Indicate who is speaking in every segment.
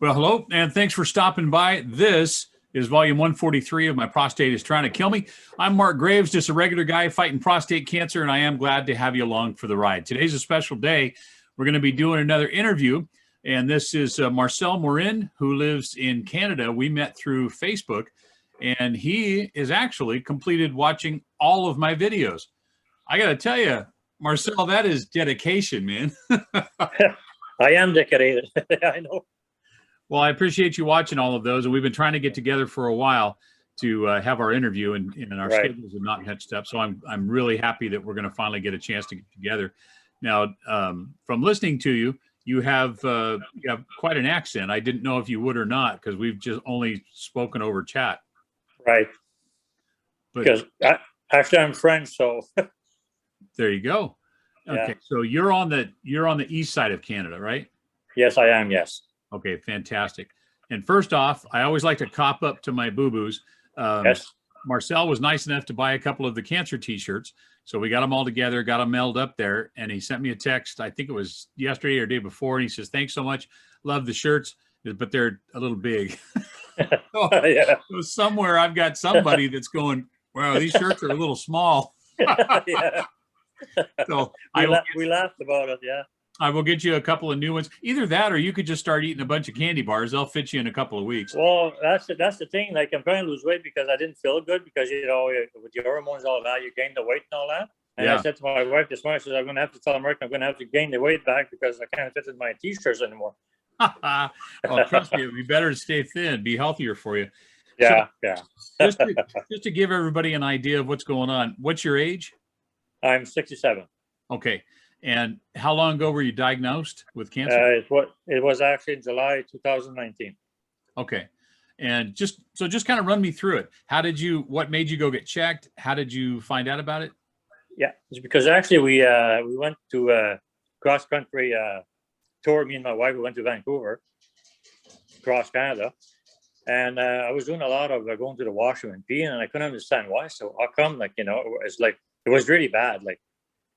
Speaker 1: Well, hello, and thanks for stopping by. This is volume 143 of My Prostate is Trying to Kill Me. I'm Mark Graves, just a regular guy fighting prostate cancer, and I am glad to have you along for the ride. Today's a special day. We're going to be doing another interview, and this is Marcel Morin, who lives in Canada. We met through Facebook, and he is actually completed watching all of my videos. I got to tell you, Marcel, that is dedication, man.
Speaker 2: I am dedicated. I know.
Speaker 1: Well, I appreciate you watching all of those, and we've been trying to get together for a while to have our interview, and our schedules have not matched up. So I'm really happy that we're going to finally get a chance to get together. Now, from listening to you, you have quite an accent. I didn't know if you would or not because we've just only spoken over chat.
Speaker 2: Right.
Speaker 1: But
Speaker 2: because actually I'm French, so
Speaker 1: there you go. Okay,
Speaker 2: yeah.
Speaker 1: So you're on the east side of Canada, right?
Speaker 2: Yes, I am. Yes.
Speaker 1: Okay, fantastic. And first off, I always like to cop up to my boo-boos.
Speaker 2: Yes.
Speaker 1: Marcel was nice enough to buy a couple of the cancer t-shirts. So we got them all together, got them mailed up there. And he sent me a text, I think it was yesterday or day before. And he says, thanks so much. Love the shirts, but they're a little big.
Speaker 2: Yeah.
Speaker 1: So somewhere I've got somebody that's going, wow, these shirts are a little small.
Speaker 2: Yeah.
Speaker 1: So
Speaker 2: we laughed about it. Yeah.
Speaker 1: I will get you a couple of new ones. Either that, or you could just start eating a bunch of candy bars. They'll fit you in a couple of weeks.
Speaker 2: Well, that's the thing. Like, I'm trying to lose weight because I didn't feel good because, with your hormones, all that, you gain the weight and all that. And
Speaker 1: Yeah.
Speaker 2: I said to my wife this morning, I said, I'm going to have to tell America I'm going to have to gain the weight back because I can't fit in my t-shirts anymore.
Speaker 1: Well, trust me, it'd be better to stay thin, be healthier for you.
Speaker 2: Yeah.
Speaker 1: So,
Speaker 2: Yeah.
Speaker 1: just to give everybody an idea of what's going on, what's your age?
Speaker 2: I'm 67.
Speaker 1: Okay. And how long ago were you diagnosed with cancer?
Speaker 2: It was actually in July 2019.
Speaker 1: Okay. And just kind of run me through it. What made you go get checked? How did you find out about it?
Speaker 2: Yeah, it's because actually we went to a cross country tour. Me and my wife, we went to Vancouver, across Canada, and I was doing a lot of going to the washroom and peeing, and I couldn't understand why. So how come? It was really bad. Like,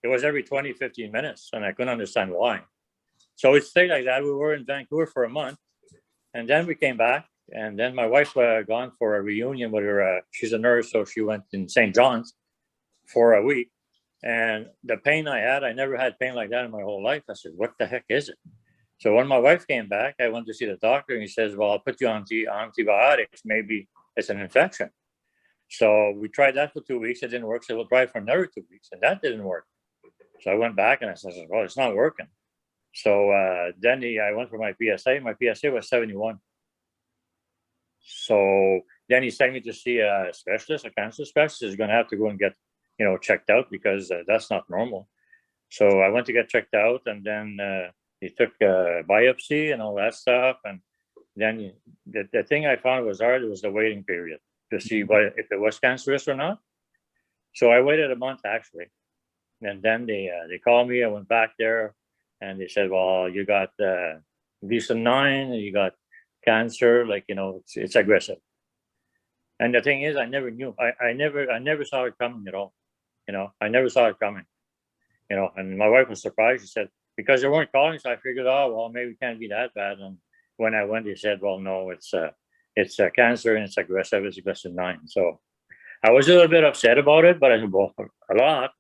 Speaker 2: it was every 20, 15 minutes, and I couldn't understand why. So it stayed like that. We were in Vancouver for a month, and then we came back, and then my wife gone for a reunion with her. She's a nurse, so she went in St. John's for a week. And the pain I had, I never had pain like that in my whole life. I said, what the heck is it? So when my wife came back, I went to see the doctor, and he says, well, I'll put you on antibiotics. Maybe it's an infection. So we tried that for 2 weeks. It didn't work. So we'll try for another 2 weeks, and that didn't work. So I went back and I said, well, it's not working. So then I went for my PSA. My PSA was 71. So then he sent me to see a specialist, a cancer specialist. He's going to have to go and get, checked out because that's not normal. So I went to get checked out, and then he took a biopsy and all that stuff. And then the thing I found was hard was the waiting period to see if it was cancerous or not. So I waited a month, actually. And then they called me. I went back there, and they said, well, you got Gleason 9, you got cancer, it's aggressive. And the thing is, I never knew. I never saw it coming at all. I never saw it coming. And my wife was surprised. She said, because they weren't calling, so I figured, oh, well, maybe it can't be that bad. And when I went, they said, well, no, it's cancer, and it's aggressive. It's Gleason 9. So I was a little bit upset about it, but I said, well, a lot.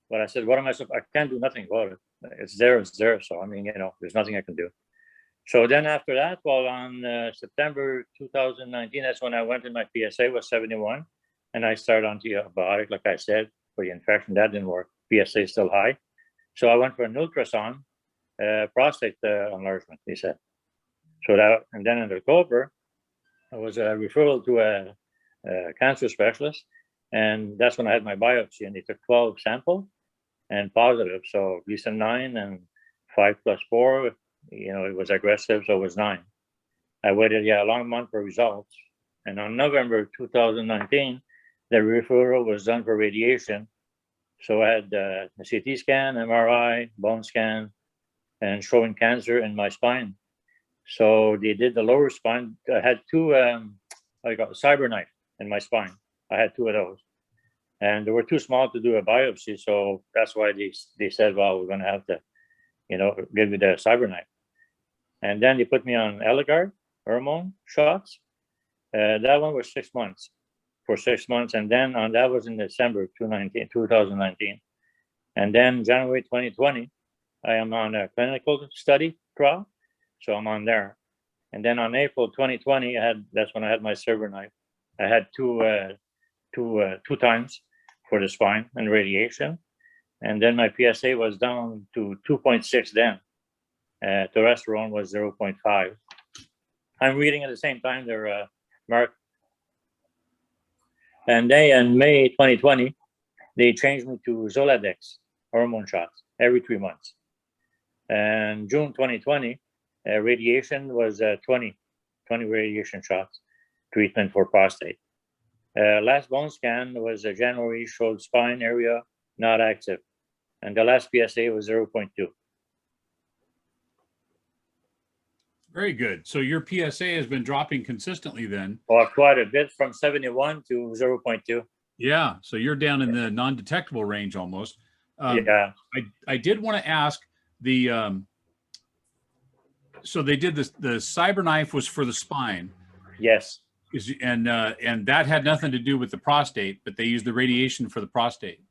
Speaker 2: But I said, what am I supposed? I can't do nothing about it. It's there. So, there's nothing I can do. So then after that, well, on September 2019, that's when I went and my PSA was 71. And I started antibiotic, like I said, for the infection. That didn't work. PSA is still high. So I went for an ultrasound, prostate enlargement, he said. And then in October, I was a referral to a cancer specialist. And that's when I had my biopsy, and they took 12 samples. And positive, so Gleason 9 and 5 + 4, it was aggressive, so it was 9. I waited a long month for results, and on November 2019, the referral was done for radiation. So I had a CT scan, MRI, bone scan, and showing cancer in my spine. So they did the lower spine. I had two, I got a cyberknife in my spine. I had 2 of those. And they were too small to do a biopsy, so that's why they said, well, we're going to have to, give you the cyberknife. And then they put me on Eligard, hormone shots. That one was 6 months, for 6 months. And then that was in December 2019. And then January 2020, I am on a clinical study trial. So I'm on there. And then on April 2020, that's when I had my CyberKnife. I had two times for the spine and radiation. And then my PSA was down to 2.6 then. Testosterone was 0.5. I'm reading at the same time there, Mark. And in May 2020, they changed me to Zoladex hormone shots every 3 months. And June 2020, radiation was 20 radiation shots, treatment for prostate. Last bone scan was January, showed spine area not active. And the last PSA was 0.2.
Speaker 1: Very good. So your PSA has been dropping consistently then.
Speaker 2: Or quite a bit, from 71 to 0.2.
Speaker 1: Yeah. So you're down in the non-detectable range almost.
Speaker 2: Yeah.
Speaker 1: I did want to ask so they did this, the CyberKnife was for the spine.
Speaker 2: Yes.
Speaker 1: And that had nothing to do with the prostate, but they used the radiation for the prostate.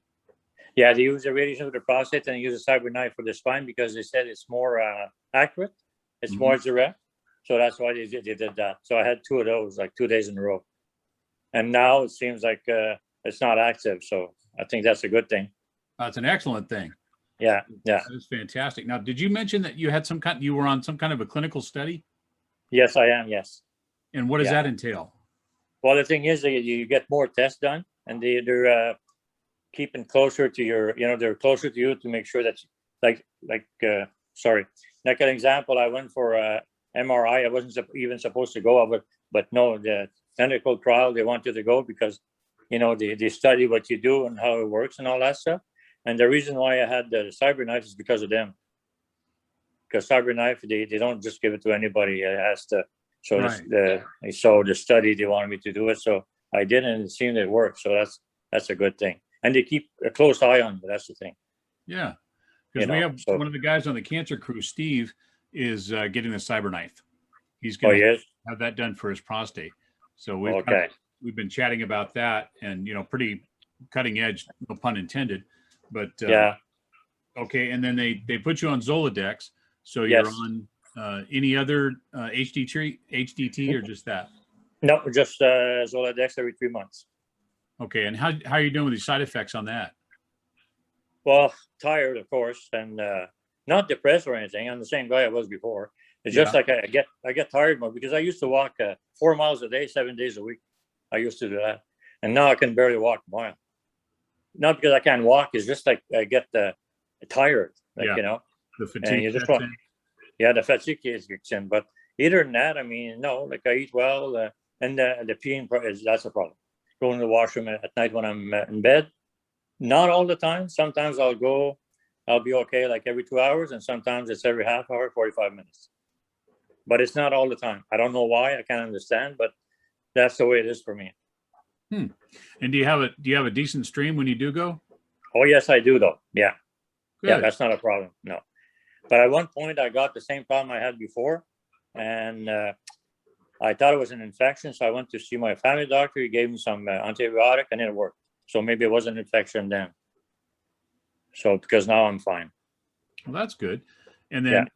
Speaker 2: Yeah, they use the radiation for the prostate and they use a CyberKnife for the spine because they said it's more accurate. It's more direct. So that's why they did that. So I had 2 of those, like 2 days in a row. And now it seems like it's not active. So I think that's a good thing.
Speaker 1: That's an excellent thing.
Speaker 2: Yeah.
Speaker 1: That is fantastic. Now, did you mention that you had you were on some kind of a clinical study?
Speaker 2: Yes, I am. Yes.
Speaker 1: And what does that entail?
Speaker 2: Well, the thing is that you get more tests done and they're keeping closer to your, they're closer to you to make sure that like an example, I went for MRI. I wasn't even supposed to go, but no, the clinical trial, they want you to go because, they study what you do and how it works and all that stuff. And the reason why I had the CyberKnife is because of them. Because CyberKnife, they don't just give it to anybody. It has to. So the study, they wanted me to do it. So I did, and it seemed it worked. So that's a good thing. And they keep a close eye on it. That's the thing.
Speaker 1: Yeah. Because we have one of the guys on the cancer crew, Steve, is getting the CyberKnife. He's going to have that done for his prostate. So we've been chatting about that, and pretty cutting edge, no pun intended. But okay, and then they put you on Zoladex. So you're on any other HDT or just that?
Speaker 2: No, just Zoladex every 3 months.
Speaker 1: Okay, and how are you doing with the side effects on that?
Speaker 2: Well, tired, of course, and not depressed or anything. I'm the same guy I was before. It's just like I get tired more because I used to walk 4 miles a day, 7 days a week. I used to do that, and now I can barely walk a mile. Not because I can't walk; it's just like I get tired,
Speaker 1: the fatigue.
Speaker 2: And you just the fatigue kicks in. But either than that, no, like I eat well, and the peeing that's a problem. Going to the washroom at night when I'm in bed. Not all the time. Sometimes I'll be okay like every 2 hours, and sometimes it's every half hour, 45 minutes. But it's not all the time. I don't know why. I can't understand, but that's the way it is for me.
Speaker 1: And do you have a decent stream when you do go?
Speaker 2: Oh yes, I do though. Yeah.
Speaker 1: Good.
Speaker 2: Yeah, that's not a problem. No. But at one point I got the same problem I had before, and I thought it was an infection. So I went to see my family doctor. He gave me some antibiotic, and it worked. So maybe it was an infection then. So because now I'm fine.
Speaker 1: Well, that's good. And then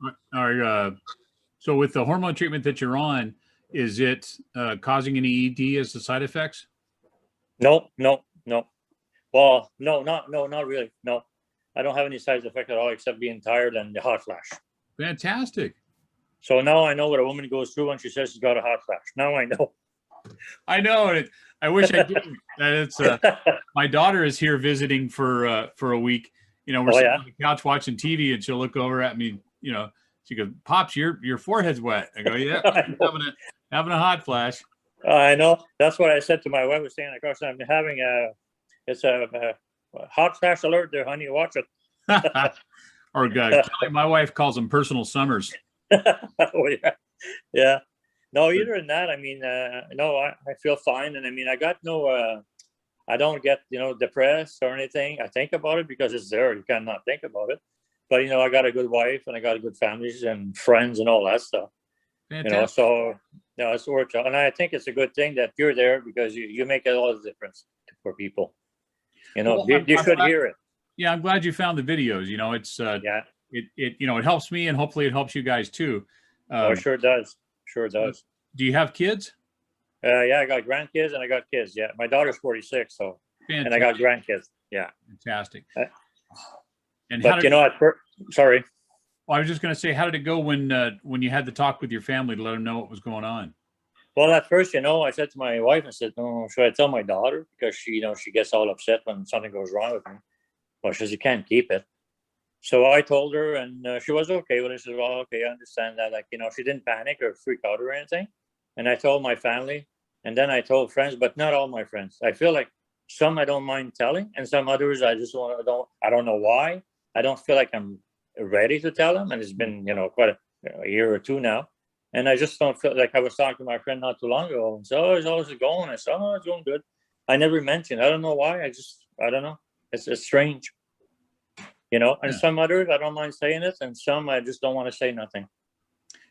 Speaker 1: so with the hormone treatment that you're on, is it causing any ED as the side effects?
Speaker 2: No. Well, no, not really. No, I don't have any side effect at all except being tired and the hot flash.
Speaker 1: Fantastic.
Speaker 2: So now I know what a woman goes through when she says she's got a hot flash. Now I know.
Speaker 1: I know, and I wish I didn't. It's my daughter is here visiting for a week. We're sitting on the couch watching TV, and she'll look over at me. She goes, "Pops, your forehead's wet." I go, "Yeah, having a hot flash."
Speaker 2: I know. That's what I said to my wife. Was saying, "Of course, I'm having it's a hot flash alert there, honey. Watch it."
Speaker 1: Or Kelly, my wife calls them personal summers.
Speaker 2: Oh yeah. No, either than that, no, I feel fine. And I got no, I don't get, depressed or anything. I think about it because it's there. You cannot think about it. But, I got a good wife and I got good families and friends and all that stuff.
Speaker 1: Fantastic.
Speaker 2: So No, it's works out. And I think it's a good thing that you're there because you make a lot of difference for people. You know,
Speaker 1: Well,
Speaker 2: they
Speaker 1: I'm
Speaker 2: should
Speaker 1: glad,
Speaker 2: hear it.
Speaker 1: yeah, I'm glad you found the videos. It's
Speaker 2: Yeah.
Speaker 1: it helps me, and hopefully it helps you guys too.
Speaker 2: Oh, it
Speaker 1: Um,
Speaker 2: sure does. Sure does.
Speaker 1: do you have kids?
Speaker 2: Yeah, I got grandkids and I got kids. Yeah. My daughter's 46. So, and I got
Speaker 1: Fantastic.
Speaker 2: grandkids. Yeah.
Speaker 1: Fantastic.
Speaker 2: Uh,
Speaker 1: And how
Speaker 2: But,
Speaker 1: did
Speaker 2: at first, sorry.
Speaker 1: well, I was just going to say, how did it go when you had the talk with your family to let them know what was going on?
Speaker 2: Well, at first, I said to my wife, I said, no, should I tell my daughter? Because she gets all upset when something goes wrong with me. Well, she says, you can't keep it. So I told her, and she was okay with it. She said, well, okay, I understand that. Like, she didn't panic or freak out or anything. And I told my family, and then I told friends, but not all my friends. I feel like some I don't mind telling, and some others I just I don't know why. I don't feel like I'm ready to tell them. And it's been, quite a year or two now. And I just don't feel like I was talking to my friend not too long ago. And so, how's it going? I said, oh, it's going good. I never mentioned. I don't know why. I don't know. It's strange. And
Speaker 1: Yeah.
Speaker 2: some others, I don't mind saying it. And some, I just don't want to say nothing.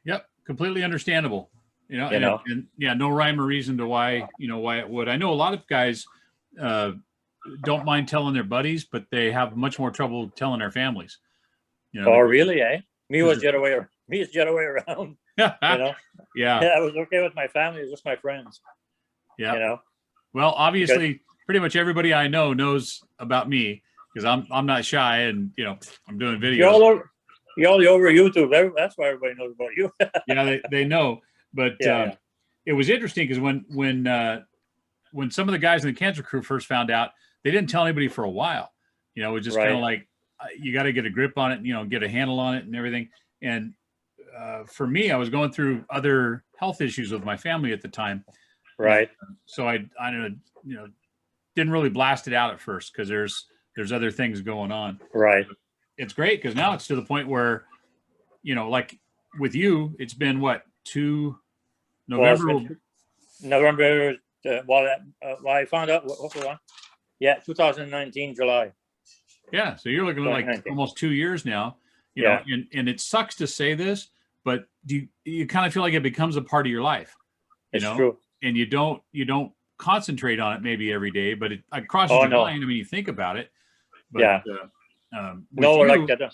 Speaker 1: Yep. Completely understandable. And yeah, no rhyme or reason to why it would. I know a lot of guys don't mind telling their buddies, but they have much more trouble telling their families.
Speaker 2: Oh, really, eh? Me is the other way around.
Speaker 1: Yeah.
Speaker 2: Yeah, I was okay with my family. It was just my friends.
Speaker 1: Yeah. Well, obviously, pretty much everybody I know knows about me because I'm not shy, and I'm doing videos.
Speaker 2: You're all over YouTube. That's why everybody knows about you.
Speaker 1: Yeah, they know. But it was interesting because when some of the guys in the cancer crew first found out, they didn't tell anybody for a while. It was just kind of like you got to get a grip on it, get a handle on it, and everything. And for me, I was going through other health issues with my family at the time.
Speaker 2: Right.
Speaker 1: So I don't know, didn't really blast it out at first because there's other things going on.
Speaker 2: Right.
Speaker 1: It's great because now it's to the point where, like with you, it's been what, November.
Speaker 2: November. I found out. Hold on. Yeah, 2019 July.
Speaker 1: Yeah, so you're looking at like almost 2 years now. And it sucks to say this, but you kind of feel like it becomes a part of your life.
Speaker 2: It's true.
Speaker 1: And you don't concentrate on it maybe every day, but it crosses your mind. I mean, you think about it. But,
Speaker 2: like that.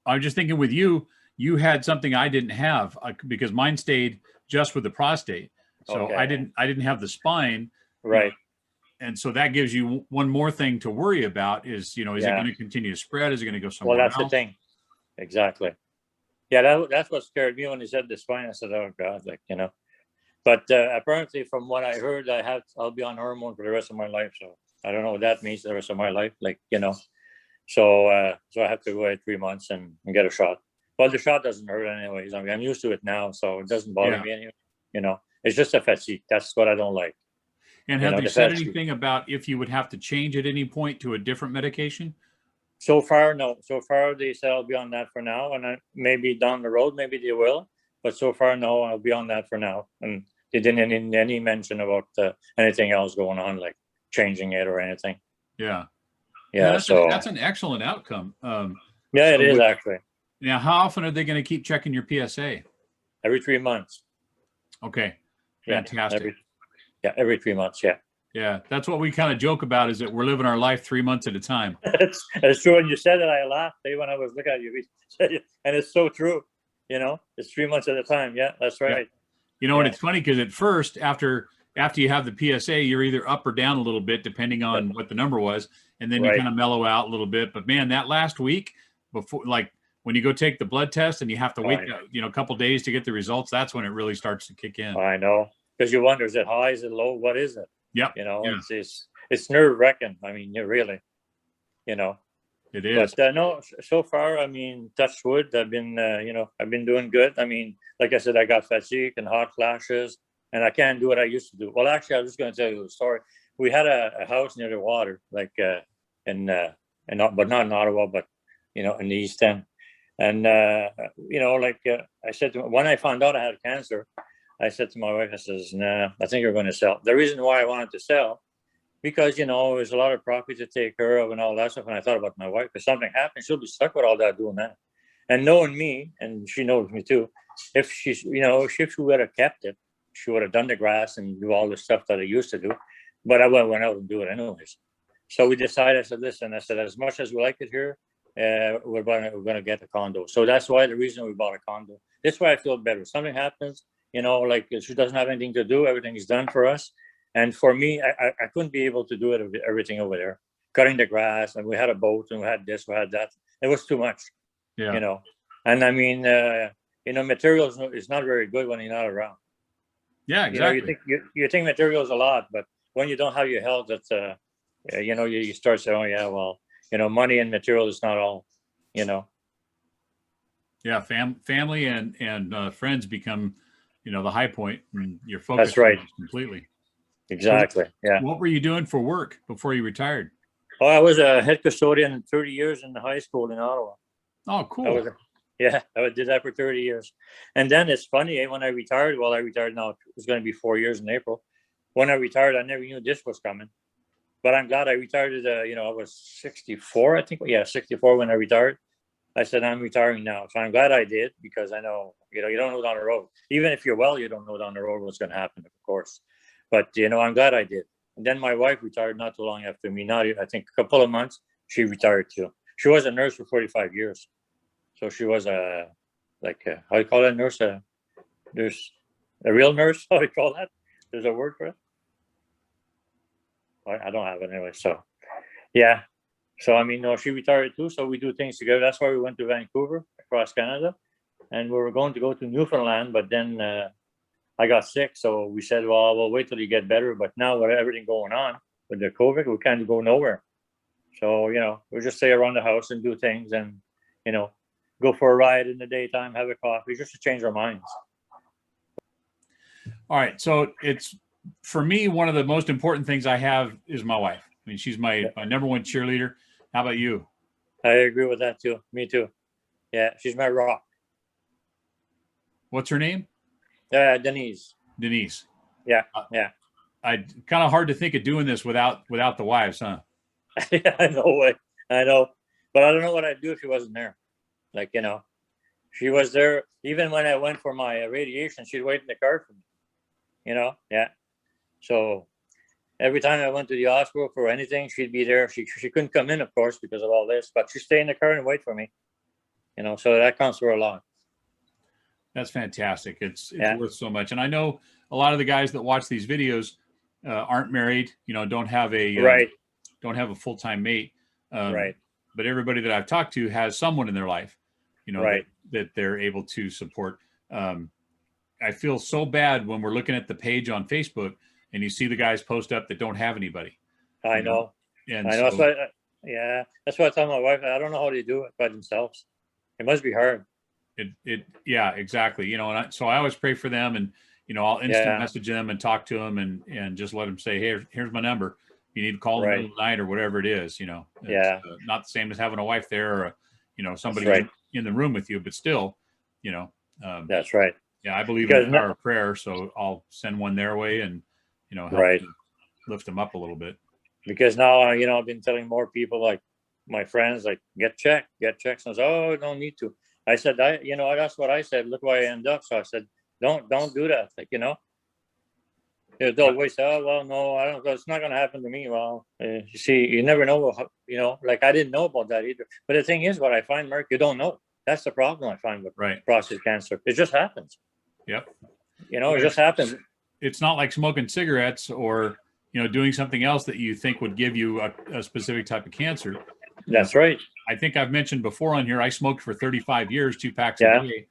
Speaker 1: I'm just thinking with you had something I didn't have because mine stayed just with the prostate. So I didn't have the spine.
Speaker 2: Right.
Speaker 1: And so that gives you one more thing to worry about is it going to continue to spread? Is it going to go somewhere else?
Speaker 2: Well, that's the thing. Exactly. Yeah, that's what scared me when he said the spine. I said, oh God, But apparently from what I heard, I'll be on hormone for the rest of my life. So I don't know what that means, the rest of my life. So I have to wait 3 months and get a shot. Well, the shot doesn't hurt anyways. I mean, I'm used to it now, so it doesn't bother me anyway. It's just a fatigue. That's what I don't like.
Speaker 1: And have they said anything about if you would have to change at any point to a different medication?
Speaker 2: So far, no. So far, they said I'll be on that for now, and maybe down the road, maybe they will. But so far, no, I'll be on that for now. And they didn't any mention about anything else going on, like changing it or anything.
Speaker 1: Yeah.
Speaker 2: Yeah.
Speaker 1: That's an excellent outcome.
Speaker 2: It is actually.
Speaker 1: Now, how often are they going to keep checking your PSA?
Speaker 2: Every 3 months.
Speaker 1: Okay. Fantastic.
Speaker 2: Every 3 months. Yeah.
Speaker 1: Yeah. That's what we kind of joke about is that we're living our life 3 months at a time.
Speaker 2: It's true. When you said it, I laughed when I was looking at you. And it's so true. It's 3 months at a time. Yeah, that's right.
Speaker 1: Yeah. And it's funny because at first, after you have the PSA, you're either up or down a little bit, depending on what the number was. And then you kind of mellow out a little bit. But man, that last week before, like when you go take the blood test and you have to wait, a couple days to get the results, that's when it really starts to kick in.
Speaker 2: I know. Because you wonder, is it high? Is it low? What is it?
Speaker 1: Yep.
Speaker 2: It's nerve wracking. I mean, really,
Speaker 1: It is.
Speaker 2: But no, so far, I mean, touch wood, I've been doing good. I mean, like I said, I got fatigue and hot flashes, and I can't do what I used to do. Well, actually, I was just going to tell you a story. We had a house near the water, like but not in Ottawa, but in the East End. And I said to when I found out I had cancer, I said to my wife, I says, nah, I think you're going to sell. The reason why I wanted to sell, because, there's a lot of property to take care of and all that stuff. And I thought about my wife, if something happens, she'll be stuck with all that doing that. And knowing me, and she knows me too, if she's, if she would have kept it, she would have done the grass and do all the stuff that I used to do. But I went out and do it anyways. So we decided, I said, listen, I said, as much as we like it here, we're gonna get a condo. So that's why the reason we bought a condo. That's why I feel better. Something happens, like she doesn't have anything to do. Everything is done for us. And for me, I couldn't be able to do everything over there, cutting the grass, and we had a boat, and we had this, we had that. It was too much,
Speaker 1: Yeah.
Speaker 2: And I mean, materials is not very good when you're not around.
Speaker 1: Yeah, exactly.
Speaker 2: You think materials a lot, but when you don't have your health, that's you start saying, oh yeah, well, money and material is not all,
Speaker 1: Yeah, family and friends become, the high point, and your focus
Speaker 2: That's right.
Speaker 1: completely.
Speaker 2: Exactly.
Speaker 1: So
Speaker 2: yeah.
Speaker 1: What were you doing for work before you retired?
Speaker 2: Oh, I was a head custodian 30 years in the high school in Ottawa.
Speaker 1: Oh, cool.
Speaker 2: I did that for 30 years. And then it's funny, when I retired, I retired now, it's going to be 4 years in April. When I retired, I never knew this was coming. But I'm glad I retired I was 64, I think. Yeah, 64 when I retired. I said, I'm retiring now. So I'm glad I did, because I know, you don't know down the road. Even if you're well, you don't know down the road what's going to happen, of course. But, I'm glad I did. And then my wife retired not too long after me. Not, I think a couple of months, she retired too. She was a nurse for 45 years. So she was how do you call that, nurse? There's a real nurse. How do you call that? There's a word for it. I don't have it anyway. So, yeah. So, I mean, no, she retired too. So we do things together. That's why we went to Vancouver, across Canada. And we were going to go to Newfoundland, but then I got sick. So we said, well, we'll wait till you get better. But now with everything going on with the COVID, we can't go nowhere. So, we'll just stay around the house and do things and, go for a ride in the daytime, have a coffee, just to change our minds.
Speaker 1: All right. So it's, for me, one of the most important things I have is my wife. I mean, she's my number one cheerleader. How about you?
Speaker 2: I agree with that too. Me too. Yeah, she's my rock.
Speaker 1: What's her name?
Speaker 2: Denise.
Speaker 1: Denise.
Speaker 2: Yeah.
Speaker 1: I kind of hard to think of doing this without the wives, huh?
Speaker 2: I know. But I don't know what I'd do if she wasn't there. She was there even when I went for my radiation. She'd wait in the car for me. Yeah. So every time I went to the hospital for anything, she'd be there. She couldn't come in, of course, because of all this, but she'd stay in the car and wait for me. So that counts for a lot.
Speaker 1: That's fantastic. It's worth so much. And I know a lot of the guys that watch these videos aren't married, don't have a full-time mate.
Speaker 2: Right.
Speaker 1: But everybody that I've talked to has someone in their life,
Speaker 2: right.
Speaker 1: that they're able to support. I feel so bad when we're looking at the page on Facebook and you see the guys post up that don't have anybody.
Speaker 2: I know.
Speaker 1: And
Speaker 2: I know. That's why I tell my wife, I don't know how they do it by themselves. It must be hard.
Speaker 1: Yeah, exactly. So I always pray for them, and, I'll instant message them and talk to them and just let them say, hey, here's my number. You need to call in the middle of the night or whatever it is, It's, not the same as having a wife there or, somebody in the room with you, but still,
Speaker 2: that's right.
Speaker 1: Yeah, I believe in the power of prayer, so I'll send one their way and, help lift them up a little bit.
Speaker 2: Because now, I've been telling more people, like my friends, like, get checked. And I said, oh, don't need to. I said, that's what I said. Look where I end up. So I said, don't do that. They'll always say, oh, well, no, I don't. It's not going to happen to me. Well, you see, you never know. I didn't know about that either. But the thing is, what I find, Mark, you don't know. That's the problem I find with prostate cancer. It just happens.
Speaker 1: Yep.
Speaker 2: It just happens.
Speaker 1: It's not like smoking cigarettes or, doing something else that you think would give you a specific type of cancer.
Speaker 2: That's right.
Speaker 1: I think I've mentioned before on here, I smoked for 35 years, 2 packs a day.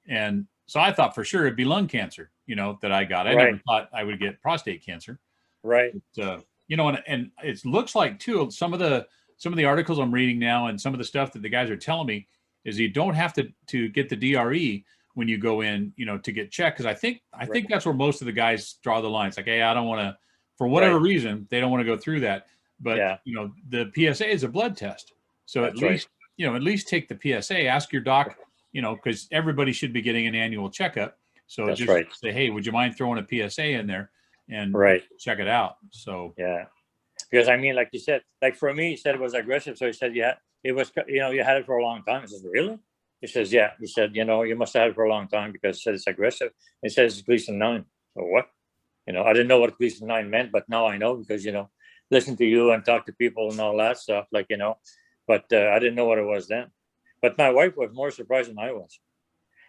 Speaker 1: And so I thought for sure it'd be lung cancer, that I got. I never thought I would get prostate cancer.
Speaker 2: Right.
Speaker 1: But, and it looks like too, some of the articles I'm reading now and some of the stuff that the guys are telling me is you don't have to get the DRE when you go in, to get checked. Cause I think that's where most of the guys draw the lines. Like, hey, I don't want to, for whatever reason, they don't want to go through that. But, the PSA is a blood test. So at least take the PSA, ask your doc, because everybody should be getting an annual checkup. So just say, hey, would you mind throwing a PSA in there and check it out? So,
Speaker 2: because I mean, like you said, like for me, he said it was aggressive. So he said, it was, you had it for a long time. I said, really? He says, yeah. He said, you must have had it for a long time because it says it's aggressive. It says it's Gleason 9. So what? I didn't know what Gleason 9 meant, but now I know because, listen to you and talk to people and all that stuff, but I didn't know what it was then. But my wife was more surprised than I was.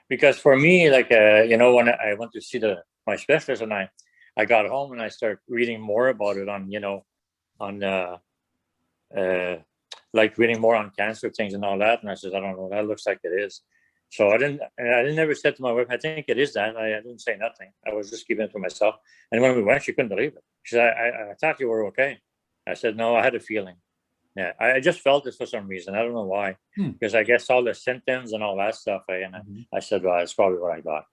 Speaker 2: Because for me, when I went to see my specialist and I got home and I started reading more about it on reading more on cancer things and all that. And I said, I don't know, that looks like it is. So I didn't ever said to my wife, I think it is that. I didn't say nothing. I was just keeping it to myself. And when we went, she couldn't believe it. She said, I thought you were okay. I said, no, I had a feeling. Yeah, I just felt it for some reason. I don't know why. Because I guess all the symptoms and all that stuff. I said, well, it's probably what I got.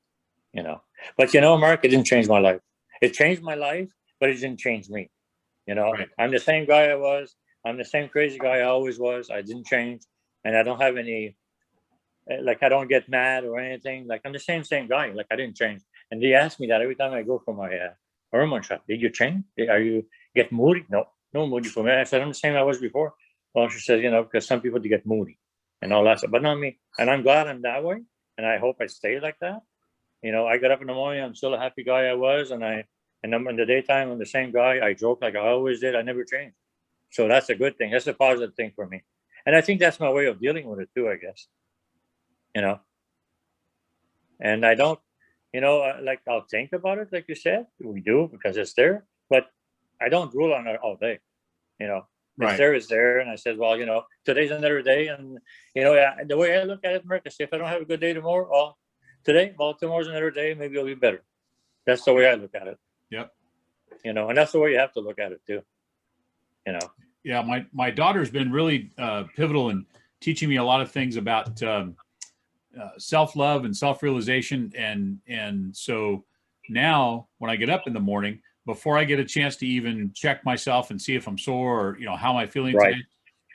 Speaker 2: But Mark, it didn't change my life. It changed my life, but it didn't change me.
Speaker 1: Right.
Speaker 2: I'm the same guy I was. I'm the same crazy guy I always was. I didn't change. And I don't have any, I don't get mad or anything. I'm the same guy. I didn't change. And they ask me that every time I go for my hormone shot. Did you change? Are you get moody? No moody for me. I said, I'm the same I was before. Well, she says, because some people, they get moody and all that stuff, but not me. And I'm glad I'm that way. And I hope I stay like that. I get up in the morning, I'm still a happy guy I was. And I'm in the daytime, I'm the same guy. I joke like I always did. I never changed. So that's a good thing. That's a positive thing for me. And I think that's my way of dealing with it too, I guess. And I don't, I'll think about it, like you said. We do because it's there. But I don't rule on it all day.
Speaker 1: Right.
Speaker 2: It's there. And I said, well, today's another day. And, the way I look at it, Mark, I say, if I don't have a good day tomorrow, tomorrow's another day. Maybe it'll be better. That's the way I look at it.
Speaker 1: Yep.
Speaker 2: And that's the way you have to look at it too.
Speaker 1: Yeah. My daughter's been really pivotal in teaching me a lot of things about self-love and self-realization. And so now when I get up in the morning, before I get a chance to even check myself and see if I'm sore or, how am I feeling today,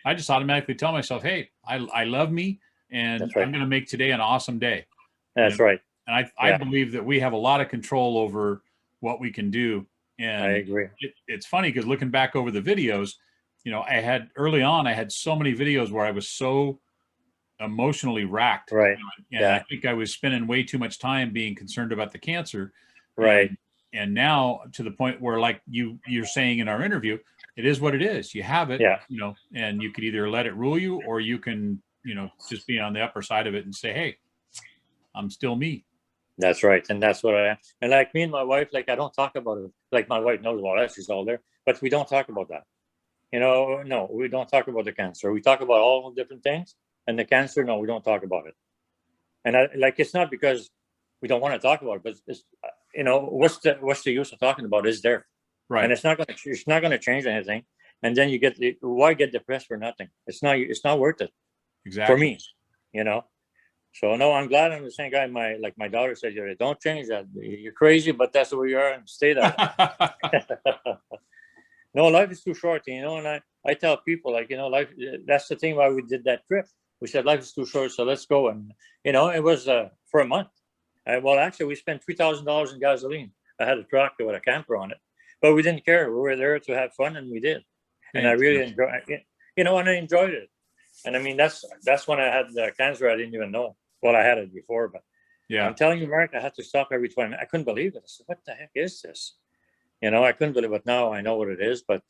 Speaker 1: I just automatically tell myself, hey, I love me and I'm going to make today an awesome day.
Speaker 2: That's right.
Speaker 1: And I believe that we have a lot of control over what we can do. And
Speaker 2: I agree.
Speaker 1: It's funny because looking back over the videos, I had so many videos where I was so emotionally racked.
Speaker 2: Right.
Speaker 1: And I think I was spending way too much time being concerned about the cancer.
Speaker 2: Right.
Speaker 1: And now to the point where, like you're saying in our interview, it is what it is. You have it, and you could either let it rule you or you can, just be on the upper side of it and say, hey, I'm still me.
Speaker 2: That's right. And that's what I am. And like me and my wife, I don't talk about it. Like my wife knows all that. She's all there. But we don't talk about that. No, we don't talk about the cancer. We talk about all different things. And the cancer, no, we don't talk about it. And it's not because we don't want to talk about it, but it's, what's the use of talking about it? Is there.
Speaker 1: Right.
Speaker 2: And it's not going to change anything. And then you why get depressed for nothing? It's not worth it.
Speaker 1: Exactly.
Speaker 2: For me, So no, I'm glad I'm the same guy. My daughter said, don't change that. You're crazy, but that's where you are and stay that. No, life is too short, and I tell people life, that's the thing why we did that trip. We said life is too short, so let's go. And, it was for a month. Actually, we spent $3,000 in gasoline. I had a truck with a camper on it, but we didn't care. We were there to have fun, and we did. And I really enjoyed it, and I enjoyed it. And I mean, that's when I had the cancer. I didn't even know. Well, I had it before, but I'm telling you, Mark, I had to stop every 20 minutes. I couldn't believe it. I said, what the heck is this? I couldn't believe it. Now I know what it is, but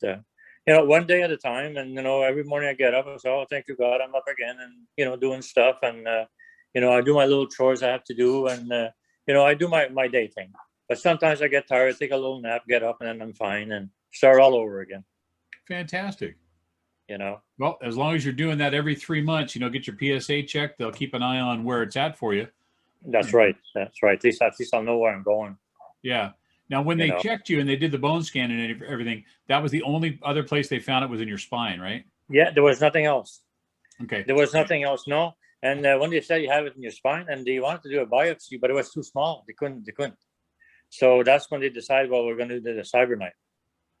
Speaker 2: one day at a time. And, every morning I get up, I say, oh, thank you, God, I'm up again and, doing stuff. And, I do my little chores I have to do. And, I do my day thing. But sometimes I get tired, take a little nap, get up, and then I'm fine and start all over again.
Speaker 1: Fantastic. Well, as long as you're doing that every 3 months, get your PSA check. They'll keep an eye on where it's at for you.
Speaker 2: That's right. That's right. At least I'll know where I'm going.
Speaker 1: Yeah. Now, when they checked you and they did the bone scan and everything, that was the only other place they found it was in your spine, right?
Speaker 2: Yeah, there was nothing else.
Speaker 1: Okay.
Speaker 2: There was nothing else, no. And when they said you have it in your spine, and they wanted to do a biopsy, but it was too small. They couldn't. So that's when they decided, well, we're going to do the CyberKnife.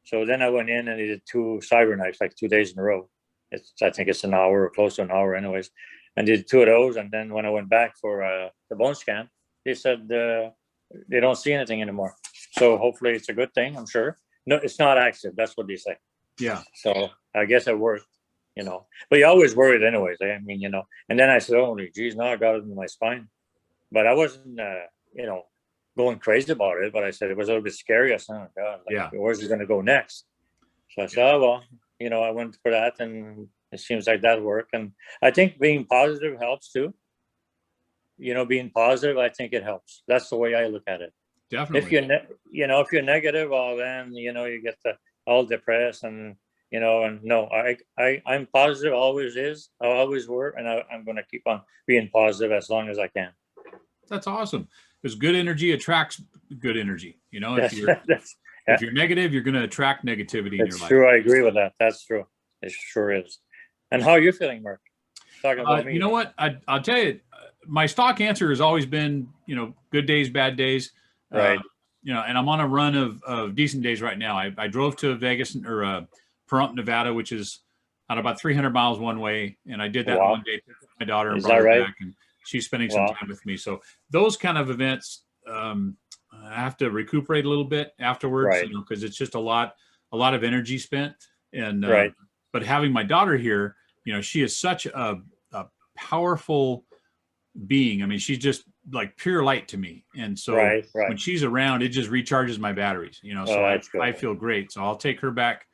Speaker 2: So then I went in and they did 2 CyberKnives, 2 days in a row. I think it's an hour or close to an hour anyways. And did 2 of those. And then when I went back for the bone scan, they said they don't see anything anymore. So hopefully it's a good thing, I'm sure. No, it's not active. That's what they say.
Speaker 1: Yeah.
Speaker 2: So I guess it worked. but you always worried anyways. I mean, and then I said, holy geez, now I got it in my spine. But I wasn't, going crazy about it. But I said it was a little bit scary. I said, oh God, where's it going to go next? So I said, oh, well, I went for that, and it seems like that worked. And I think being positive helps too. Being positive, I think it helps. That's the way I look at it.
Speaker 1: Definitely.
Speaker 2: If you're negative, well, then, you get all depressed and, and no, I'm positive, always is. I always were. And I'm going to keep on being positive as long as I can.
Speaker 1: That's awesome. Because good energy attracts good energy. If you're negative, you're going to attract negativity in your life.
Speaker 2: It's true. I agree with that. That's true. It sure is. And how are you feeling, Mark? Talking about me.
Speaker 1: You know what? I'll tell you, my stock answer has always been, good days, bad days.
Speaker 2: Right.
Speaker 1: And I'm on a run of decent days right now. I drove to Vegas or Pahrump, Nevada, which is about 300 miles one way. And I did that one day, picked up my daughter and brought her back, and she's spending some time with me. So those kind of events, I have to recuperate a little bit afterwards, because it's just a lot of energy spent. And, but having my daughter here, she is such a powerful being. I mean, she's just like pure light to me. And so when she's around, it just recharges my batteries, so I feel great. So I'll take her back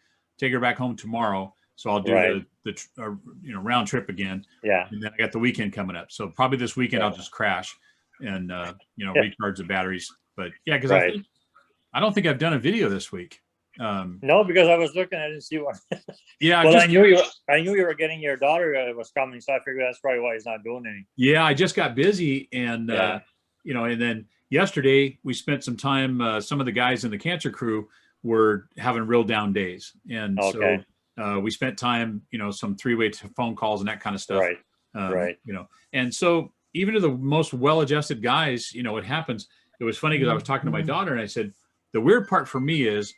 Speaker 1: home tomorrow. So I'll do the round trip again. Yeah. And then I got the weekend coming up. So probably this weekend I'll just crash and, recharge the batteries. But yeah, because I don't think I've done a video this week.
Speaker 2: No, because I was looking, I didn't see one.
Speaker 1: Yeah.
Speaker 2: Well, I knew you were getting your daughter was coming, so I figured that's probably why he's not doing any.
Speaker 1: Yeah, I just got busy, and and then yesterday we spent some time. Some of the guys in the cancer crew were having real down days, and so we spent time, some three-way phone calls and that kind of stuff. Right. And so even to the most well-adjusted guys, it happens. It was funny because I was talking to my daughter, and I said, the weird part for me is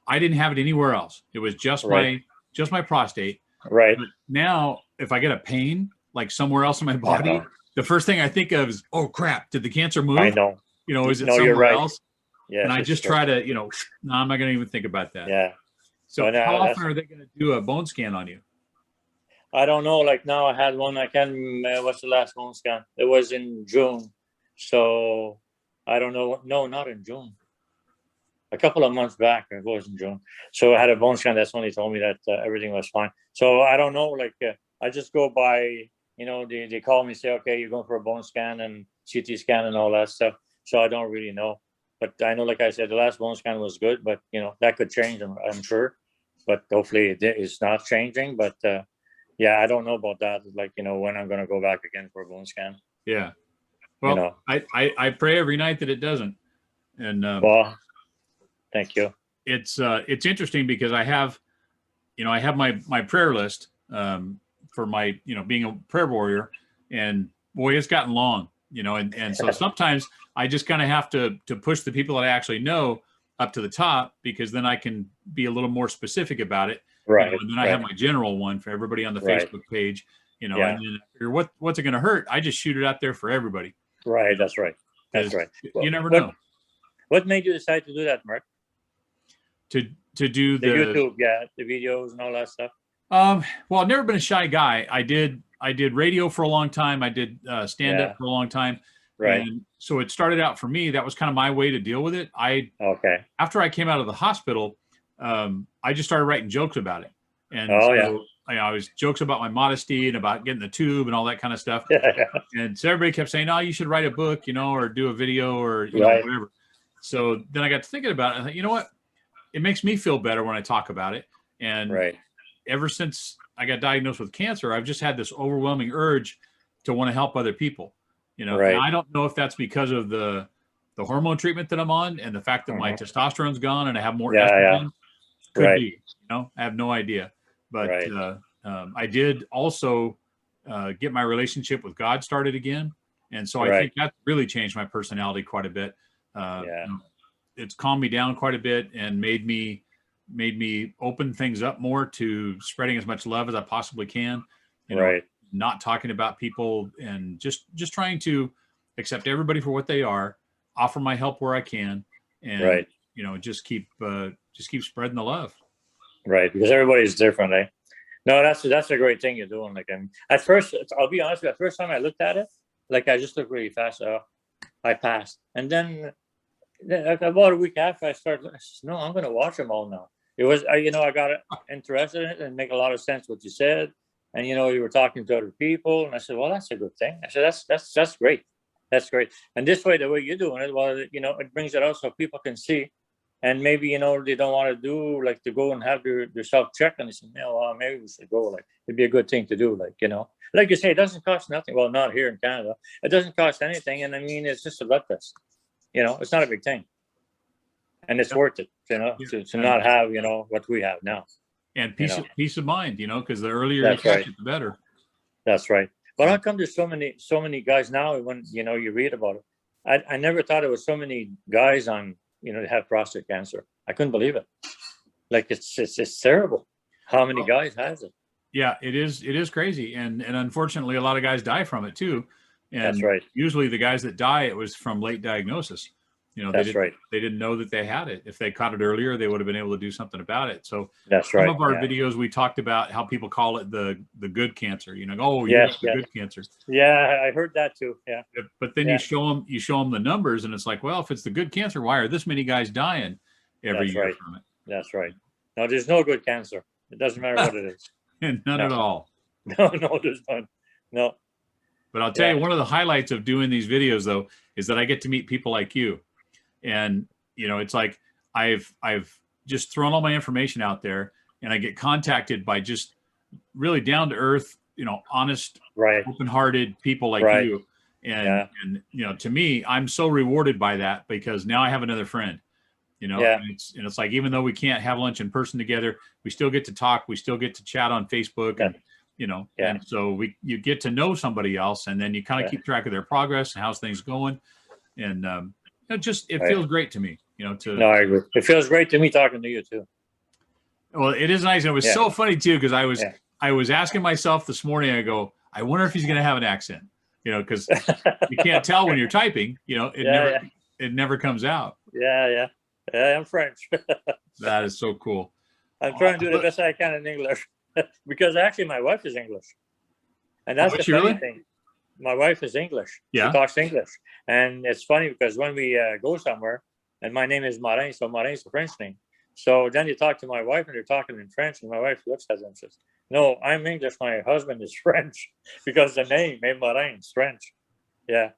Speaker 1: I didn't have it anywhere else. It was just my prostate.
Speaker 2: Right.
Speaker 1: But now, if I get a pain like somewhere else in my body, the first thing I think of is, oh crap, did the cancer move?
Speaker 2: I know.
Speaker 1: Is it somewhere else?
Speaker 2: Yeah.
Speaker 1: And I just try to, no, I'm not going to even think about that.
Speaker 2: Yeah.
Speaker 1: So how often are they going to do a bone scan on you?
Speaker 2: I don't know. Like now I had one. I can't remember what's the last bone scan. It was in June. So I don't know. No, not in June. A couple of months back, it was in June. So I had a bone scan. That's when they told me that everything was fine. So I don't know. Like I just go by, they call me, say, okay, you're going for a bone scan and CT scan and all that stuff. So I don't really know. But I know, like I said, the last bone scan was good, but that could change, I'm sure. But hopefully it's not changing. But I don't know about that. Like, when I'm going to go back again for a bone scan.
Speaker 1: Yeah. Well, I pray every night that it doesn't. And
Speaker 2: thank you.
Speaker 1: It's interesting because I have my prayer list for my, being a prayer warrior, and boy, it's gotten long, and so sometimes I just kind of have to push the people that I actually know up to the top, because then I can be a little more specific about it.
Speaker 2: Right.
Speaker 1: And then I have my general one for everybody on the Facebook page, and then what's it going to hurt? I just shoot it out there for everybody.
Speaker 2: Right. That's right. That's right.
Speaker 1: You never know.
Speaker 2: What made you decide to do that, Mark?
Speaker 1: To do the
Speaker 2: YouTube, the videos and all that stuff.
Speaker 1: Well, I've never been a shy guy. I did radio for a long time. I did stand up for a long time.
Speaker 2: Right.
Speaker 1: And so it started out for me. That was kind of my way to deal with it. After I came out of the hospital, I just started writing jokes about it. And I was jokes about my modesty and about getting the tube and all that kind of stuff. And so everybody kept saying, "Oh, you should write a book, or do a video or whatever." So then I got to thinking about it. I thought, you know what? It makes me feel better when I talk about it. And ever since I got diagnosed with cancer, I've just had this overwhelming urge to want to help other people. And I don't know if that's because of the hormone treatment that I'm on and the fact that my testosterone's gone and I have more estrogen. Could be, I have no idea. But I did also get my relationship with God started again. And so I think that really changed my personality quite a bit. It's calmed me down quite a bit and made me open things up more to spreading as much love as I possibly can. Not talking about people and just trying to accept everybody for what they are, offer my help where I can, and just keep spreading the love.
Speaker 2: Right, because everybody's different, eh? No, that's a great thing you're doing. Like, and at first, I'll be honest with you, the first time I looked at it, like I just looked really fast. I passed, and then like about a week after I started, I said, no, I'm going to watch them all now. It was, you know, I got interested in it and make a lot of sense what you said, and you know, you were talking to other people, and I said, well, that's a good thing. I said, that's great, that's great. And this way, the way you're doing it, well, you know, it brings it out so people can see. And maybe, you know, they don't want to do like to go and have their self-check, and they say, no, well, maybe we should go. Like, it'd be a good thing to do. Like, you know, like you say, it doesn't cost nothing. Well, not here in Canada. It doesn't cost anything. And I mean, it's just a blood test. You know, it's not a big thing. And it's worth it, you know, to not have, you know, what we have now.
Speaker 1: And peace of mind, you know, because the earlier you catch it, the better.
Speaker 2: That's right. But how come there's so many guys now when, you know, you read about it? I never thought there was so many guys on, you know, have prostate cancer. I couldn't believe it. Like it's terrible how many guys has it.
Speaker 1: Yeah, it is crazy. And unfortunately a lot of guys die from it too. And
Speaker 2: that's right.
Speaker 1: Usually the guys that die, it was from late diagnosis. You know,
Speaker 2: that's right.
Speaker 1: They didn't know that they had it. If they caught it earlier, they would have been able to do something about it. So
Speaker 2: that's right.
Speaker 1: Some of our videos, we talked about how people call it the good cancer. You know, oh, you got the good cancer.
Speaker 2: Yeah, I heard that too. Yeah.
Speaker 1: But then you show them the numbers, and it's like, well, if it's the good cancer, why are this many guys dying every year from it?
Speaker 2: That's right. No, there's no good cancer. It doesn't matter what it is.
Speaker 1: And none at all.
Speaker 2: No, there's none. No.
Speaker 1: But I'll tell you, one of the highlights of doing these videos, though, is that I get to meet people like you. And, you know, it's like I've just thrown all my information out there, and I get contacted by just really down to earth, you know, honest, open-hearted people like you. And, you know, to me, I'm so rewarded by that, because now I have another friend, you know, and it's like, even though we can't have lunch in person together, we still get to talk. We still get to chat on Facebook and, you know, and so you get to know somebody else, and then you kind of keep track of their progress and how's things going. And, it feels great to me, you know,
Speaker 2: no, I agree. It feels great to me talking to you too.
Speaker 1: Well, it is nice. And it was so funny too, because I was asking myself this morning, I go, I wonder if he's going to have an accent, you know, because you can't tell when you're typing, you know, it never comes out.
Speaker 2: Yeah, I'm French.
Speaker 1: That is so cool.
Speaker 2: I'm trying to do the best I can in English, because actually my wife is English, and that's the funny thing. My wife is English.
Speaker 1: Yeah.
Speaker 2: She talks English. And it's funny because when we go somewhere, and my name is Marin, so Marin is a French name. So then you talk to my wife and they're talking in French, and my wife looks at them and says, no, I'm English. My husband is French, because the name, Marin, is French. Yeah.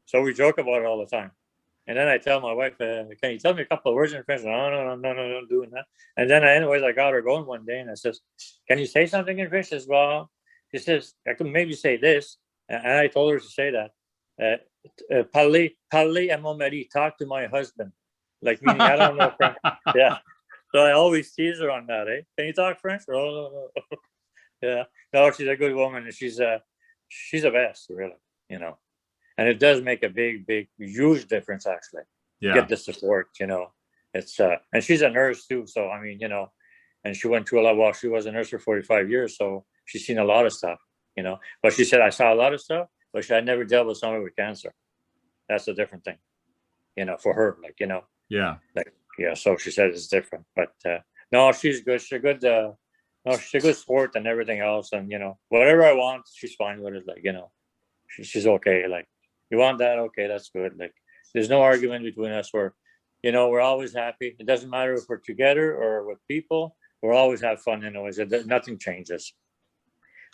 Speaker 2: So we joke about it all the time. And then I tell my wife, can you tell me a couple of words in French? No, I'm doing that. And then anyways, I got her going one day, and I says, can you say something in French? She says, well, she says, I could maybe say this. And I told her to say that, parler à mon mari, talk to my husband. Like, meaning I don't know French. Yeah. So I always tease her on that, Can you talk French? Oh, no. Yeah. No, she's a good woman, and she's the best, really, you know. And it does make a big, huge difference, actually.
Speaker 1: Yeah.
Speaker 2: Get the support, you know. It's and she's a nurse too, so I mean, you know, and she went through a lot. Well, she was a nurse for 45 years, so she's seen a lot of stuff. You know, but she said, I saw a lot of stuff, but I never dealt with someone with cancer. That's a different thing, you know, for her, like, you know.
Speaker 1: Yeah.
Speaker 2: Like, yeah. So she said it's different, but no, she's good. She's a good, no, she's a good sport and everything else. And, you know, whatever I want, she's fine with it. Like, you know, she's okay. Like, you want that? Okay, that's good. Like, there's no argument between us. You know, we're always happy. It doesn't matter if we're together or with people. We'll always have fun anyways. Nothing changes.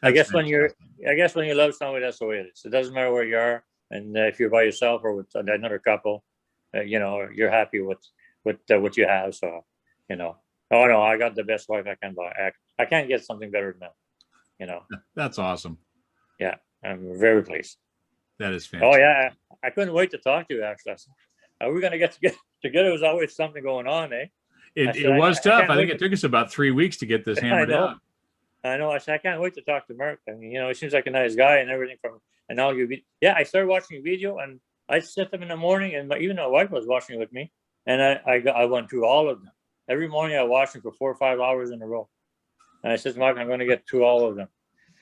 Speaker 2: I guess when you love somebody, that's the way it is. It doesn't matter where you are, and if you're by yourself or with another couple, you know, you're happy with what you have. So, you know, oh no, I got the best wife I can buy. I can't get something better than that. You know.
Speaker 1: That's awesome.
Speaker 2: Yeah, I'm very pleased.
Speaker 1: That is fantastic.
Speaker 2: Oh yeah, I couldn't wait to talk to you. Actually, are we gonna get together? There's always something going on,
Speaker 1: It was tough. I think it took us about 3 weeks to get this hammered out.
Speaker 2: I know. I said, I can't wait to talk to Mark. I mean, you know, he seems like a nice guy and everything and all I started watching a video, and I sit them in the morning, and even my wife was watching with me, and I went through all of them. Every morning I watched them for 4 or 5 hours in a row. And I said, Mark, I'm going to get through all of them.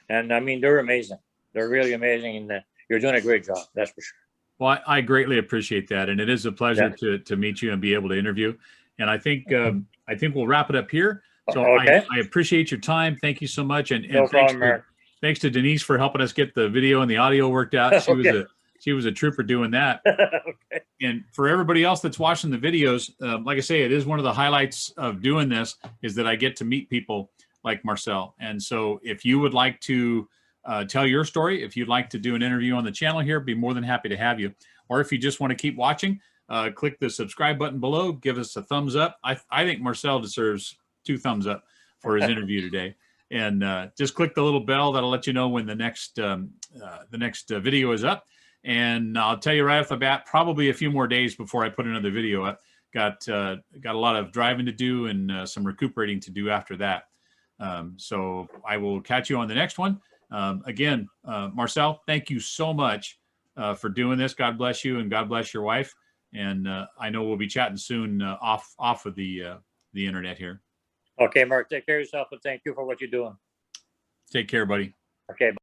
Speaker 2: And I mean, they're amazing. They're really amazing. And you're doing a great job. That's for sure.
Speaker 1: Well, I greatly appreciate that. And it is a pleasure to meet you and be able to interview. And I think we'll wrap it up here. So
Speaker 2: Okay.
Speaker 1: I appreciate your time. Thank you so much. And
Speaker 2: No problem, Mark.
Speaker 1: thanks to Denise for helping us get the video and the audio worked out.
Speaker 2: Okay.
Speaker 1: She was a trooper doing that.
Speaker 2: Okay.
Speaker 1: And for everybody else that's watching the videos, like I say, it is one of the highlights of doing this is that I get to meet people like Marcel. And so if you would like to tell your story, if you'd like to do an interview on the channel here, be more than happy to have you. Or if you just want to keep watching, click the subscribe button below, give us a thumbs up. I think Marcel deserves 2 thumbs up for his interview today. And just click the little bell. That'll let you know when the next video is up. And I'll tell you right off the bat, probably a few more days before I put another video up. Got a lot of driving to do and some recuperating to do after that. So I will catch you on the next one. Again, Marcel, thank you so much for doing this. God bless you and God bless your wife. And I know we'll be chatting soon off of the internet here.
Speaker 2: Okay, Mark, take care of yourself, and thank you for what you're doing.
Speaker 1: Take care, buddy.
Speaker 2: Okay.